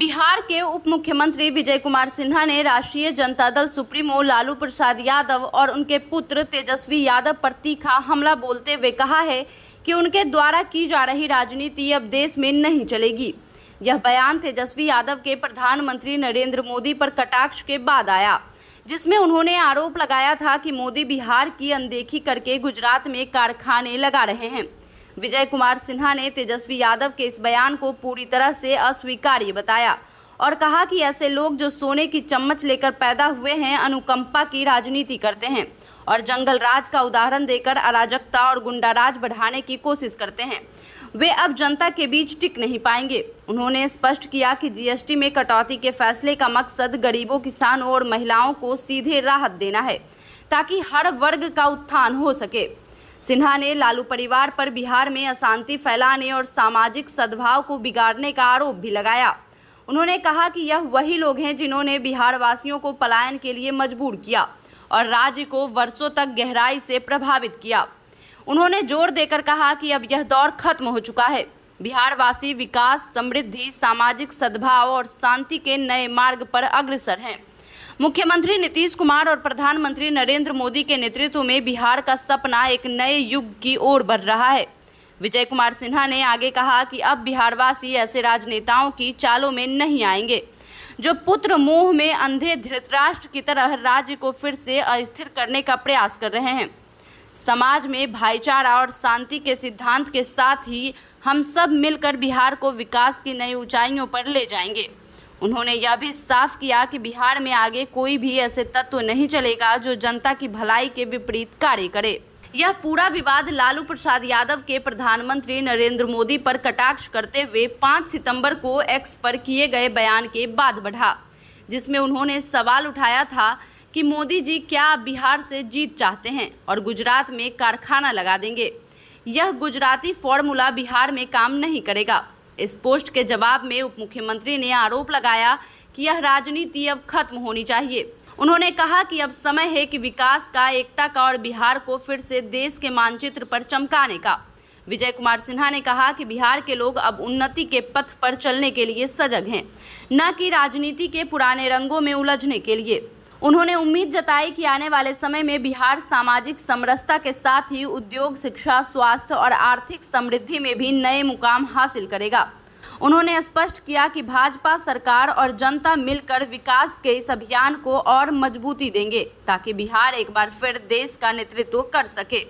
बिहार के उप मुख्यमंत्री विजय कुमार सिन्हा ने राष्ट्रीय जनता दल सुप्रीमो लालू प्रसाद यादव और उनके पुत्र तेजस्वी यादव पर तीखा हमला बोलते हुए कहा है कि उनके द्वारा की जा रही राजनीति अब देश में नहीं चलेगी। यह बयान तेजस्वी यादव के प्रधानमंत्री नरेंद्र मोदी पर कटाक्ष के बाद आया, जिसमें उन्होंने आरोप लगाया था कि मोदी बिहार की अनदेखी करके गुजरात में कारखाने लगा रहे हैं। विजय कुमार सिन्हा ने तेजस्वी यादव के इस बयान को पूरी तरह से अस्वीकार्य बताया और कहा कि ऐसे लोग जो सोने की चम्मच लेकर पैदा हुए हैं, अनुकंपा की राजनीति करते हैं और जंगल राज का उदाहरण देकर अराजकता और गुंडाराज बढ़ाने की कोशिश करते हैं, वे अब जनता के बीच टिक नहीं पाएंगे। उन्होंने स्पष्ट किया कि जीएसटी में कटौती के फैसले का मकसद गरीबों, किसानों और महिलाओं को सीधे राहत देना है ताकि हर वर्ग का उत्थान हो सके। सिन्हा ने लालू परिवार पर बिहार में अशांति फैलाने और सामाजिक सद्भाव को बिगाड़ने का आरोप भी लगाया। उन्होंने कहा कि यह वही लोग हैं जिन्होंने बिहार वासियों को पलायन के लिए मजबूर किया और राज्य को वर्षों तक गहराई से प्रभावित किया। उन्होंने जोर देकर कहा कि अब यह दौर खत्म हो चुका है। बिहार वासी विकास, समृद्धि, सामाजिक सद्भाव और शांति के नए मार्ग पर अग्रसर हैं। मुख्यमंत्री नीतीश कुमार और प्रधानमंत्री नरेंद्र मोदी के नेतृत्व में बिहार का सपना एक नए युग की ओर बढ़ रहा है। विजय कुमार सिन्हा ने आगे कहा कि अब बिहारवासी ऐसे राजनेताओं की चालों में नहीं आएंगे जो पुत्र मोह में अंधे धृतराष्ट्र की तरह राज्य को फिर से अस्थिर करने का प्रयास कर रहे हैं। समाज में भाईचारा और शांति के सिद्धांत के साथ ही हम सब मिलकर बिहार को विकास की नई ऊंचाइयों पर ले जाएंगे। उन्होंने यह भी साफ किया कि बिहार में आगे कोई भी ऐसे तत्व नहीं चलेगा जो जनता की भलाई के विपरीत कार्य करे। यह पूरा विवाद लालू प्रसाद यादव के प्रधानमंत्री नरेंद्र मोदी पर कटाक्ष करते हुए 5 सितंबर को एक्स पर किए गए बयान के बाद बढ़ा, जिसमें उन्होंने सवाल उठाया था कि मोदी जी क्या बिहार से जीत चाहते हैं और गुजरात में कारखाना लगा देंगे। यह गुजराती फॉर्मूला बिहार में काम नहीं करेगा। इस पोस्ट के जवाब में उप मुख्यमंत्री ने आरोप लगाया कि यह राजनीति अब खत्म होनी चाहिए। उन्होंने कहा कि अब समय है कि विकास का, एकता का और बिहार को फिर से देश के मानचित्र पर चमकाने का। विजय कुमार सिन्हा ने कहा कि बिहार के लोग अब उन्नति के पथ पर चलने के लिए सजग हैं, न कि राजनीति के पुराने रंगों में उलझने के लिए। उन्होंने उम्मीद जताई कि आने वाले समय में बिहार सामाजिक समरसता के साथ ही उद्योग, शिक्षा, स्वास्थ्य और आर्थिक समृद्धि में भी नए मुकाम हासिल करेगा। उन्होंने स्पष्ट किया कि भाजपा सरकार और जनता मिलकर विकास के इस अभियान को और मजबूती देंगे ताकि बिहार एक बार फिर देश का नेतृत्व कर सके।